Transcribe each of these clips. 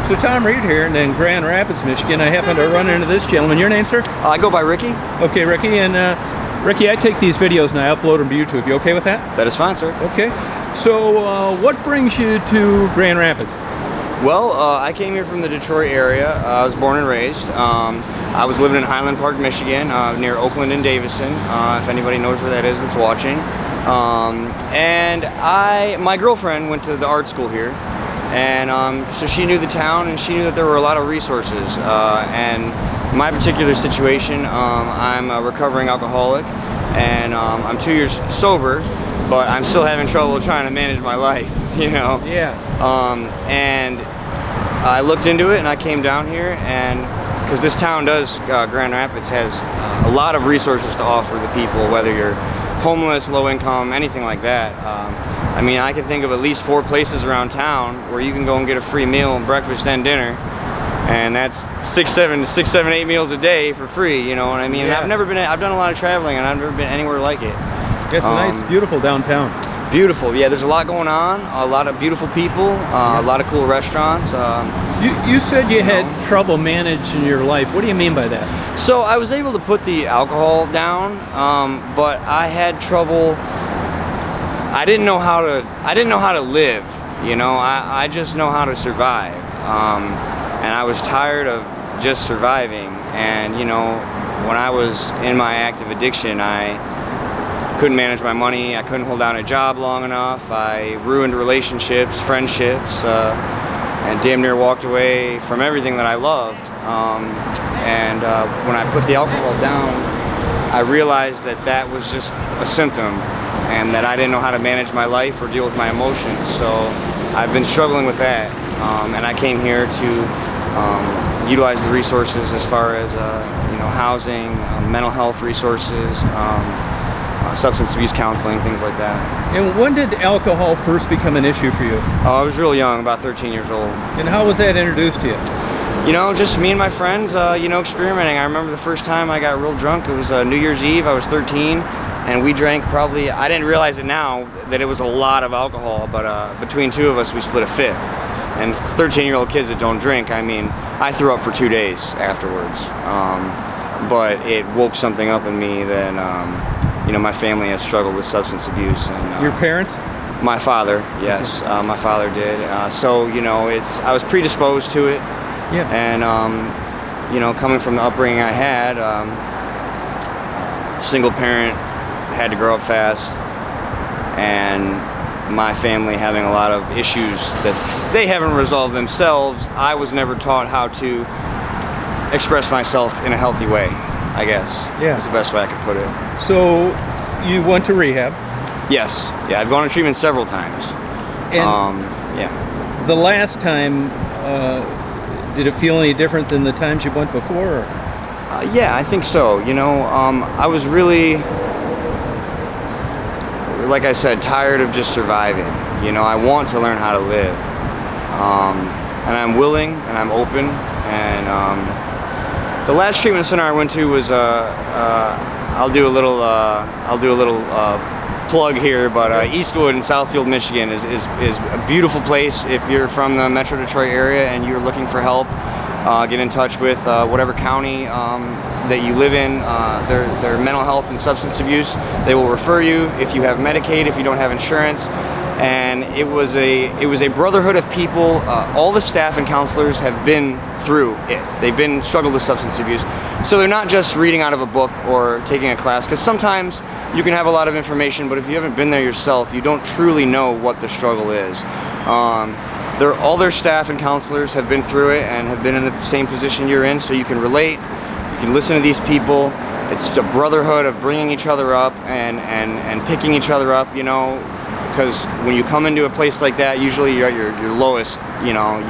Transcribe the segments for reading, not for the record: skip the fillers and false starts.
So Tom Reed here in Grand Rapids, Michigan. I happen to run into this gentleman. Your name, sir? I go by Ricky. Okay, Ricky. And Ricky, I take these videos and I upload them to YouTube. You okay with that? That is fine, sir. Okay. So what brings you to Grand Rapids? Well, I came here from the Detroit area. I was born and raised. I was living in Highland Park, Michigan, near Oakland and Davison, if anybody knows where that is that's watching. And my girlfriend went to the art school here, and so she knew the town and she knew that there were a lot of resources. And my particular situation, I'm a recovering alcoholic, and I'm 2 years sober, but I'm still having trouble trying to manage my life, you know? Yeah. And I looked into it and I came down here, and because this town does, Grand Rapids has a lot of resources to offer the people, whether you're homeless, low income, anything like that. I mean, I can think of at least 4 places around town where you can go and get a free meal, breakfast and dinner, and that's 6, 7, 8 meals a day for free, you know what I mean? Yeah. And I've done a lot of traveling, and I've never been anywhere like it. It's nice, beautiful downtown. Beautiful, yeah. There's a lot going on, a lot of beautiful people, a lot of cool restaurants. You said you had trouble managing your life. What do you mean by that? So I was able to put the alcohol down, but I had trouble. I didn't know how to live. You know, I just know how to survive, and I was tired of just surviving. And you know, when I was in my active addiction, I couldn't manage my money. I couldn't hold down a job long enough. I ruined relationships, friendships, and damn near walked away from everything that I loved. And when I put the alcohol down, I realized that that was just a symptom, and that I didn't know how to manage my life or deal with my emotions. So I've been struggling with that, and I came here to utilize the resources as far as you know, housing, mental health resources, substance abuse counseling, things like that. And when did alcohol first become an issue for you? I was real young, about 13 years old. And how was that introduced to you? You know, just me and my friends, you know, experimenting. I remember the first time I got real drunk, it was New Year's Eve. I was 13, and we drank probably, I didn't realize it now, that it was a lot of alcohol, but between 2 of us, we split a 5th. And 13-year-old kids that don't drink, I mean, I threw up for 2 days afterwards. But it woke something up in me that, you know, my family has struggled with substance abuse. And your parents? My father, yes, my father did. So you know, I was predisposed to it. Yeah. And you know, coming from the upbringing I had, single parent, had to grow up fast, and my family having a lot of issues that they haven't resolved themselves. I was never taught how to express myself in a healthy way, I guess. Yeah. Is the best way I could put it. So you went to rehab? Yes. Yeah, I've gone to treatment several times. And yeah. the last time, did it feel any different than the times you went before? Or? Yeah, I think so. You know, I was really, like I said, tired of just surviving. You know, I want to learn how to live. And I'm willing and I'm open. And the last treatment center I went to was I'll do a little plug here, but Eastwood in Southfield, Michigan is a beautiful place. If you're from the Metro Detroit area and you're looking for help, get in touch with whatever county that you live in. Their mental health and substance abuse, they will refer you if you have Medicaid, if you don't have insurance. And it was a brotherhood of people. All the staff and counselors have been through it. They've struggled with substance abuse. So they're not just reading out of a book or taking a class, because sometimes you can have a lot of information, but if you haven't been there yourself, you don't truly know what the struggle is. All their staff and counselors have been through it and have been in the same position you're in, so you can relate, you can listen to these people. It's just a brotherhood of bringing each other up and picking each other up, you know, because when you come into a place like that, usually you're at your lowest, you know,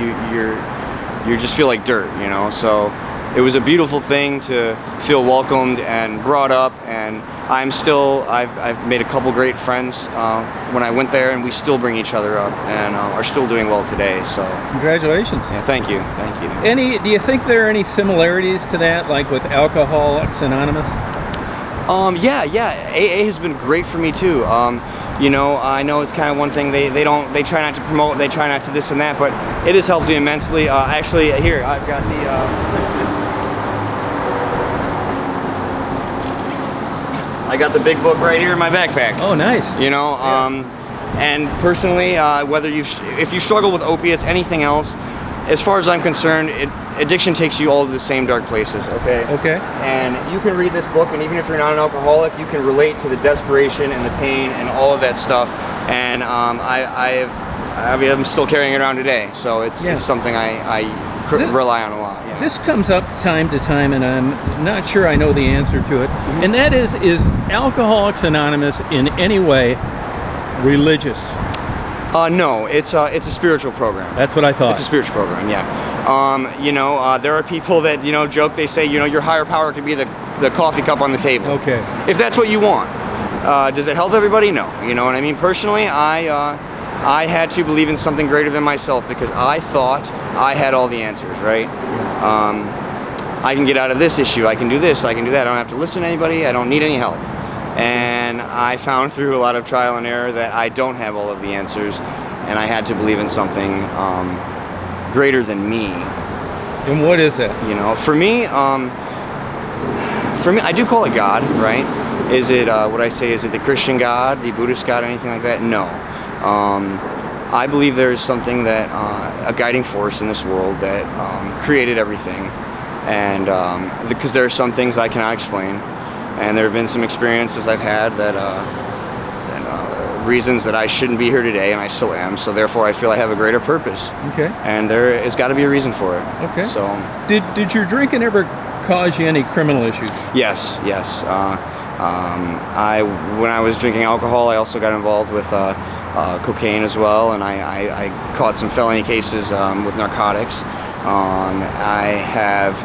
you just feel like dirt, you know. So it was a beautiful thing to feel welcomed and brought up, and I've made a couple great friends when I went there, and we still bring each other up and are still doing well today. So congratulations. Yeah, thank you. Do you think there are any similarities to that, like with Alcoholics Anonymous? Yeah, AA has been great for me too. You know, I know it's kind of one thing they try not to promote, they try not to this and that, but it has helped me immensely. Actually, here I've got I got the big book right here in my backpack. Oh, nice. You know, and personally, whether if you struggle with opiates, anything else, as far as I'm concerned, addiction takes you all to the same dark places. Okay. Okay. And you can read this book, and even if you're not an alcoholic, you can relate to the desperation and the pain and all of that stuff. And I'm still carrying it around today, so it's something I rely on a lot. Yeah. This comes up time to time, and I'm not sure I know the answer to it. And that is Alcoholics Anonymous in any way religious? No, it's a spiritual program. That's what I thought. It's a spiritual program, yeah. You know, there are people that, you know, joke, they say, you know, your higher power could be the coffee cup on the table. Okay. If that's what you want. Does it help everybody? No. You know what I mean? Personally, I had to believe in something greater than myself because I thought I had all the answers, right? I can get out of this issue, I can do this, I can do that, I don't have to listen to anybody, I don't need any help. And I found through a lot of trial and error that I don't have all of the answers, and I had to believe in something greater than me. And what is that? You know, for me, I do call it God, right? Is it what I say? Is it the Christian God, the Buddhist God, anything like that? No. I believe there is something that a guiding force in this world that created everything, and because there are some things I cannot explain. And there have been some experiences I've had that, reasons that I shouldn't be here today, and I still am. So therefore, I feel I have a greater purpose. Okay. And there has got to be a reason for it. Okay. So. Did your drinking ever cause you any criminal issues? Yes. Yes. When I was drinking alcohol, I also got involved with cocaine as well, and I caught some felony cases with narcotics. I have.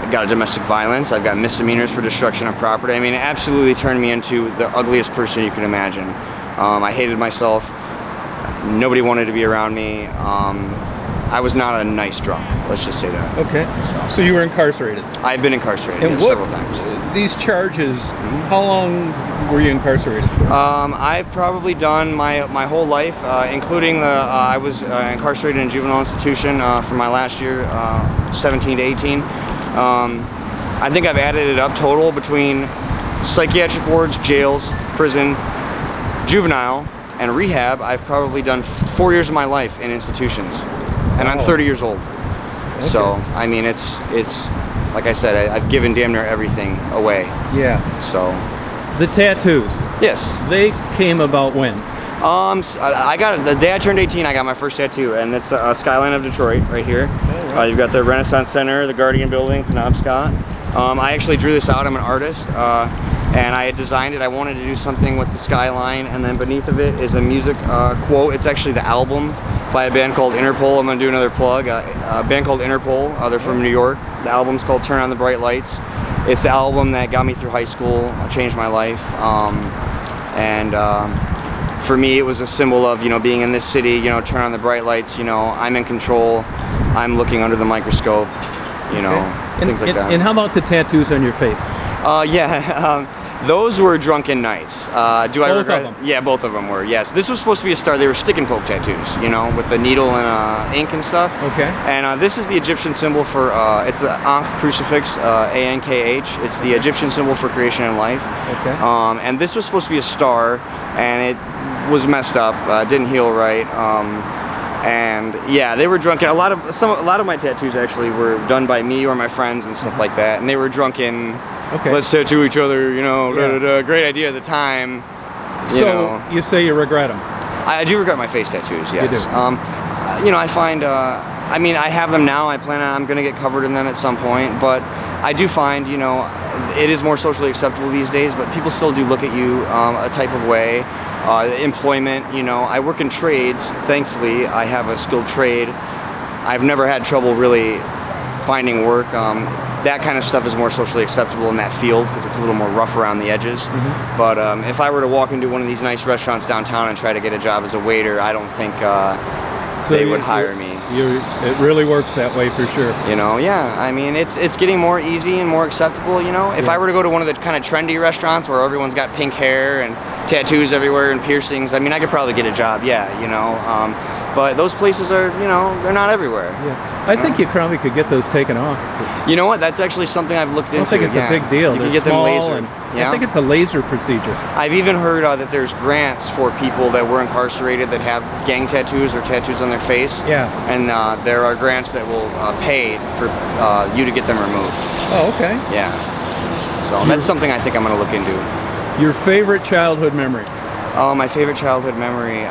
Got a domestic violence. I've got misdemeanors for destruction of property. I mean, it absolutely turned me into the ugliest person you can imagine. I hated myself. Nobody wanted to be around me. I was not a nice drunk. Let's just say that. Okay. So you were incarcerated? I've been incarcerated several times. These charges, how long were you incarcerated for? I've probably done my whole life, including I was incarcerated in a juvenile institution for my last year, 17 to 18. I think I've added it up total between psychiatric wards, jails, prison, juvenile, and rehab. I've probably done 4 years of my life in institutions, and I'm 30 years old. Okay. So I mean, it's like I said, I've given damn near everything away. Yeah. So. The tattoos. Yes. They came about when? I got the day I turned 18. I got my first tattoo, and it's a skyline of Detroit right here. Oh, right. You've got the Renaissance Center, the Guardian Building, Penobscot. I actually drew this out. I'm an artist, and I had designed it. I wanted to do something with the skyline, and then beneath of it is a music quote. It's actually the album by a band called Interpol. I'm going to do another plug. A band called Interpol. They're from New York. The album's called Turn on the Bright Lights. It's the album that got me through high school, changed my life, and for me, it was a symbol of, you know, being in this city, you know, turn on the bright lights, you know, I'm in control, I'm looking under the microscope, you know, things like that. And how about the tattoos on your face? Those were drunken nights. Do I regret? Both of them? Yeah, both of them were, yes. This was supposed to be a start. They were stick and poke tattoos, you know, with the needle and ink and stuff. Okay. And this is the Egyptian symbol for, it's the Ankh crucifix, A-N-K-H. It's the Egyptian symbol for creation and life. Okay. And this was supposed to be a star, and it was messed up, didn't heal right. And yeah, they were drunken. A lot of my tattoos actually were done by me or my friends and stuff like that, and they were drunken. Okay. Let's tattoo each other, you know. Great idea at the time. You know. You say you regret them? I do regret my face tattoos. Yes. You do. You know, I find. I mean, I have them now. I'm going to get covered in them at some point. But I do find, you know, it is more socially acceptable these days. But people still do look at you a type of way. Employment, you know, I work in trades. Thankfully, I have a skilled trade. I've never had trouble really finding work. That kind of stuff is more socially acceptable in that field because it's a little more rough around the edges. Mm-hmm. But if I were to walk into one of these nice restaurants downtown and try to get a job as a waiter, I don't think they would hire me. It really works that way for sure. You know, yeah. I mean, it's getting more easy and more acceptable. You know, if I were to go to one of the kind of trendy restaurants where everyone's got pink hair and tattoos everywhere and piercings. I mean, I could probably get a job, yeah, you know. But those places are, you know, they're not everywhere. Yeah, I think you probably could get those taken off. You know what? That's actually something I've looked into. I don't think it's a big deal. You They're can get them small lasered. and Yeah. I think it's a laser procedure. I've even heard that there's grants for people that were incarcerated that have gang tattoos or tattoos on their face. Yeah. And there are grants that will pay for you to get them removed. Oh, okay. Yeah. So that's something I think I'm going to look into. Your favorite childhood memory? My favorite childhood memory.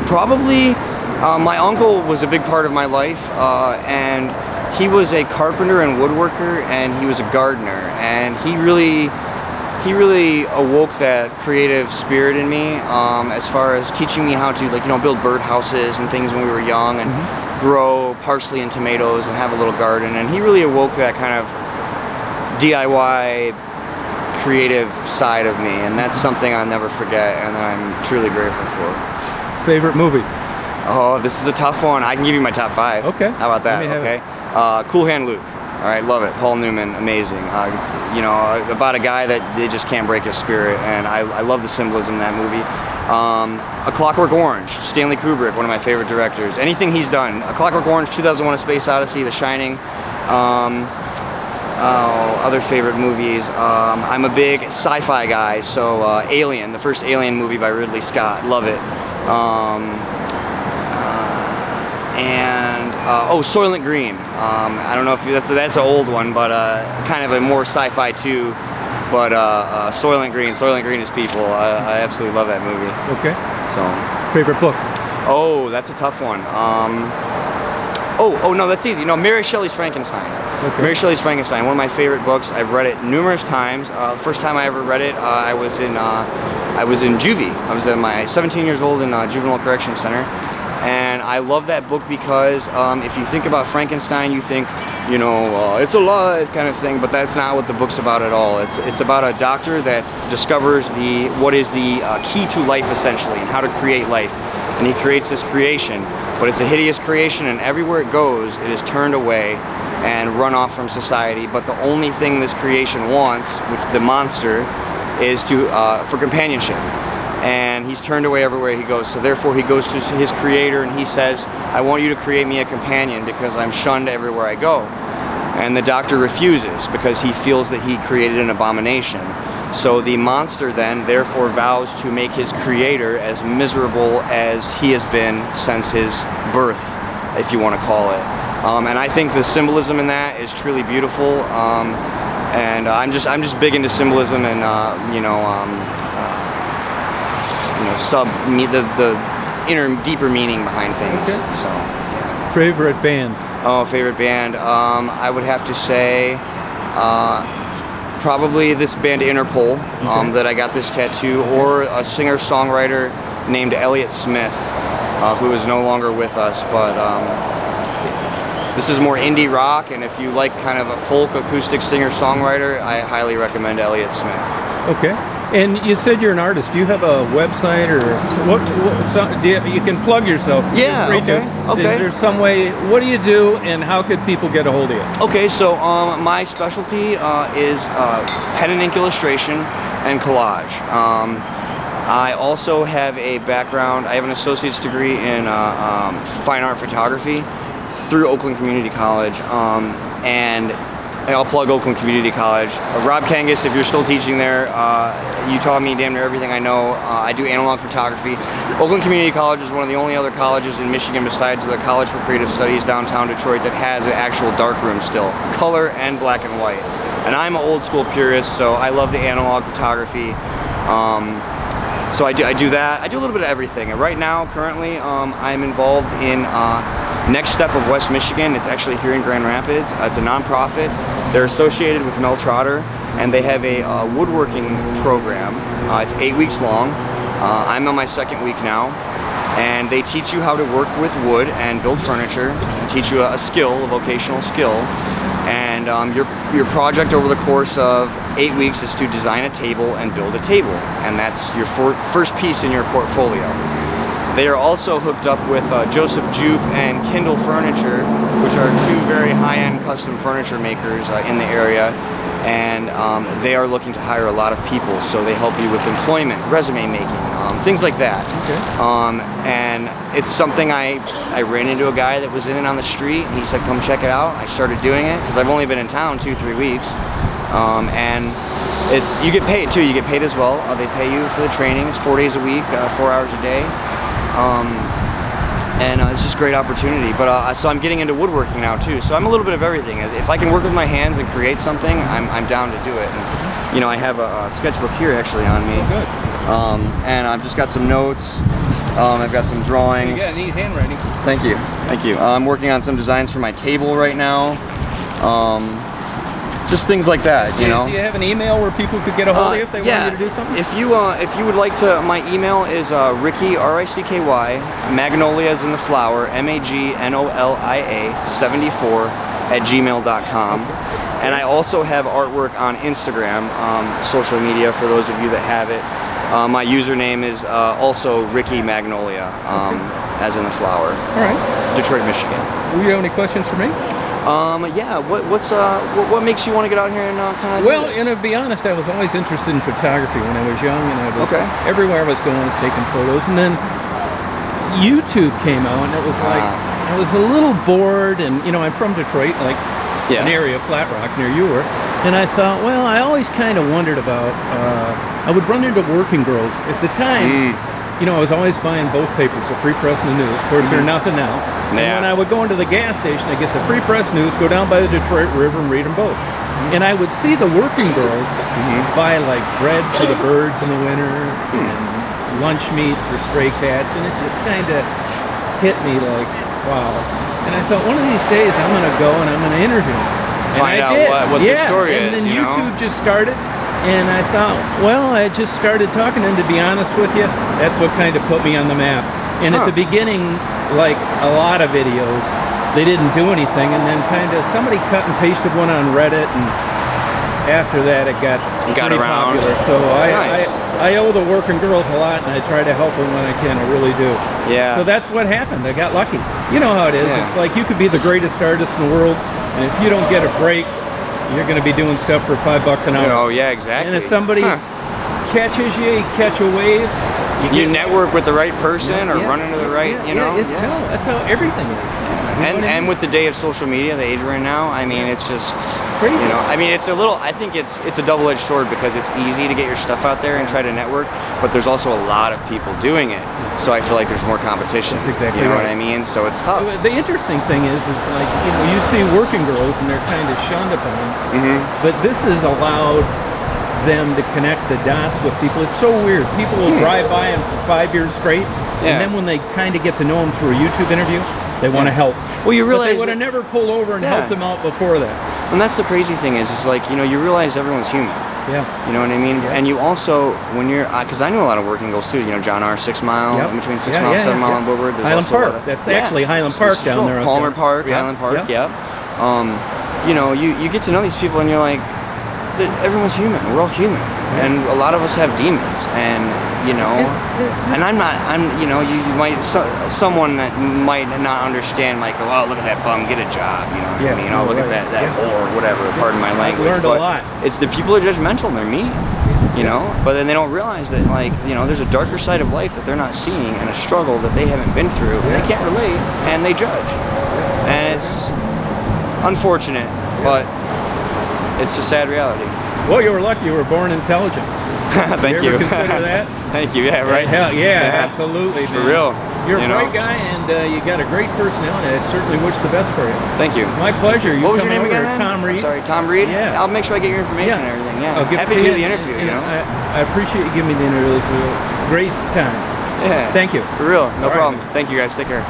Probably my uncle was a big part of my life, and he was a carpenter and woodworker, and he was a gardener, and he really awoke that creative spirit in me, as far as teaching me how to, like, you know, build birdhouses and things when we were young, and grow parsley and tomatoes and have a little garden. And he really awoke that kind of DIY creative side of me, and that's something I'll never forget and that I'm truly grateful for. Favorite movie? Oh, this is a tough one. I can give you my top 5. Okay. How about that? Okay. Cool Hand Luke. All right, love it. Paul Newman, amazing. You know, about a guy that they just can't break his spirit, and I love the symbolism in that movie. A Clockwork Orange, Stanley Kubrick, one of my favorite directors. Anything he's done. A Clockwork Orange, 2001: A Space Odyssey, The Shining. Other favorite movies. I'm a big sci-fi guy, so Alien, the first Alien movie by Ridley Scott, love it. Soylent Green. I don't know if that's an old one, but kind of a more sci-fi too. But Soylent Green is people. I absolutely love that movie. Okay. So. Favorite book? Oh, that's a tough one. No, that's easy. No, Mary Shelley's Frankenstein. Okay. Mary Shelley's Frankenstein, one of my favorite books. I've read it numerous times. The first time I ever read it, I was in juvie. I was 17 years old in Juvenile Correction Center. And I love that book because if you think about Frankenstein, you think, you know, it's alive kind of thing, but that's not what the book's about at all. It's about a doctor that discovers what is the key to life, essentially, and how to create life. And he creates this creation, but it's a hideous creation, and everywhere it goes, it is turned away and run off from society. But the only thing this creation wants, which the monster, is for companionship. And he's turned away everywhere he goes. So therefore he goes to his creator and he says, I want you to create me a companion because I'm shunned everywhere I go. And the doctor refuses because he feels that he created an abomination. So the monster then therefore vows to make his creator as miserable as he has been since his birth, if you want to call it. And I think the symbolism in that is truly beautiful. And I'm just big into symbolism and the inner, deeper meaning behind things. Okay. So, yeah. Favorite band? Oh, favorite band. I would have to say probably this band Interpol, that I got this tattoo, or a singer-songwriter named Elliott Smith, who is no longer with us, but this is more indie rock, and if you like kind of a folk acoustic singer-songwriter, I highly recommend Elliott Smith. Okay. And you said you're an artist. Do you have a website or you can plug yourself? Yeah, okay. Is there some way, what do you do and how could people get a hold of you? Okay, so my specialty is pen and ink illustration and collage. I also have a background, I have an associate's degree in fine art photography through Oakland Community College, and I'll plug Oakland Community College. Rob Kangas, if you're still teaching there, you taught me damn near everything I know. I do analog photography. Oakland Community College is one of the only other colleges in Michigan besides the College for Creative Studies downtown Detroit that has an actual darkroom still, color and black and white. And I'm an old school purist, so I love the analog photography. So I do that. I do a little bit of everything. And right now, currently, I'm involved in Next Step of West Michigan. It's actually here in Grand Rapids. It's a nonprofit. They're associated with Mel Trotter, and they have a woodworking program. It's 8 weeks long. I'm on my second week now, and they teach you how to work with wood and build furniture, and teach you a skill, a vocational skill. And your project over the course of 8 weeks is to design a table and build a table, and that's your first piece in your portfolio. They are also hooked up with Joseph Jupe and Kindle Furniture, which are two very high-end custom furniture makers in the area. and they are looking to hire a lot of people. So they help you with employment, resume making, things like that. Okay. And it's something I ran into a guy that was in it on the street. He said, come check it out. I started doing it because I've only been in town 2-3 weeks. And you get paid too. You get paid as well. They pay you for the trainings, 4 days a week, 4 hours a day. And it's just a great opportunity. But so I'm getting into woodworking now too. So I'm a little bit of everything. If I can work with my hands and create something, I'm down to do it. And, you know, I have a sketchbook here actually on me. Good. And I've just got some notes. I've got some drawings. You got neat handwriting. Thank you. Thank you. I'm working on some designs for my table right now. Just things like that, you know. Do you have an email where people could get a hold of you if they wanted you to do something? If you would like to, my email is Ricky RICKY Magnolia is in the flower MAGNOLIA 74 @gmail.com. And I also have artwork on Instagram, social media for those of you that have it. My username is also Ricky Magnolia, as in the flower. All right. Detroit, Michigan. Do you have any questions for me? Yeah. What makes you want to get out here and kind of? Well, to be honest, I was always interested in photography when I was young, and I was everywhere I was going, I was taking photos, and then YouTube came out, and it was like I was a little bored, and you know, I'm from Detroit, like an area of Flat Rock near you were, and I thought, well, I always kind of wondered about. I would run into working girls at the time. You know, I was always buying both papers, the Free Press and the News. Of course, they're nothing now. And when I would go into the gas station, I'd get the Free Press News, go down by the Detroit River and read them both. And I would see the working girls buy like bread for the birds in the winter and lunch meat for stray cats, and it just kind of hit me like, wow. And I thought, one of these days I'm going to go and I'm going to interview them. Find out what their story is. And then you YouTube know? just started. And I thought, well, I just started talking, and to be honest with you, that's what kind of put me on the map. And at the beginning, like a lot of videos, they didn't do anything, and then kind of somebody cut and pasted one on Reddit, and after that it got pretty around. popular. So I owe the working girls a lot, and I try to help them when I can. I really do. Yeah. So that's what happened. I got lucky. You know how it is. Yeah. It's like you could be the greatest artist in the world, and if you don't get a break, you're going to be doing stuff for $5 an hour. Oh yeah, exactly. And if somebody catches you, catch a wave. You network with the right person or run into the right, you know. That's how everything is. And with the day of social media, the age we're in now, I mean, it's just crazy. You know, I mean, it's a little. I think it's a double-edged sword because it's easy to get your stuff out there and try to network, but there's also a lot of people doing it. So I feel like there's more competition. That's exactly you know right. what I mean? So it's tough. The interesting thing is like, you know, you see working girls and they're kind of shunned upon, but this has allowed them to connect the dots with people. It's so weird. People will drive by them for 5 years straight, and then when they kind of get to know them through a YouTube interview, they want to help. Well, you realize but they would have never pulled over and helped them out before that. And that's the crazy thing is like, you know, you realize everyone's human. Yeah. You know what I mean? Yeah. And you also, when you're, because I know a lot of working girls too, you know, John R. 6 Mile, in between 6 Mile, 7 Mile, and Woodward. There's Highland also Park. A lot of, that's actually Highland Park down there. Palmer Park, Highland Park, you know, you get to know these people and you're like, everyone's human. We're all human. And a lot of us have demons. And, you know, and you know, you might, someone that might not understand might go, oh, look at that bum, get a job. You know what I mean? Oh, look at that whore, or whatever, pardon my language. I've learned a lot. It's the people are judgmental and they're mean. You know, but then they don't realize that, like, you know, there's a darker side of life that they're not seeing and a struggle that they haven't been through, and they can't relate, and they judge. And it's unfortunate, but it's a sad reality. Well, you were lucky. You were born intelligent. Thank you. You ever consider that? Thank you. Yeah, right. Hell, yeah, absolutely. For real. You're a great guy, and you got a great personality. I certainly wish the best for you. Thank you. My pleasure. What was your name again? Tom Reed. Sorry, Tom Reed? Yeah. I'll make sure I get your information and everything. Yeah. Happy to do the interview, you know? I appreciate you giving me the interview. This was a great time. Yeah. Thank you. For real. No All problem. right. Thank you, guys. Take care.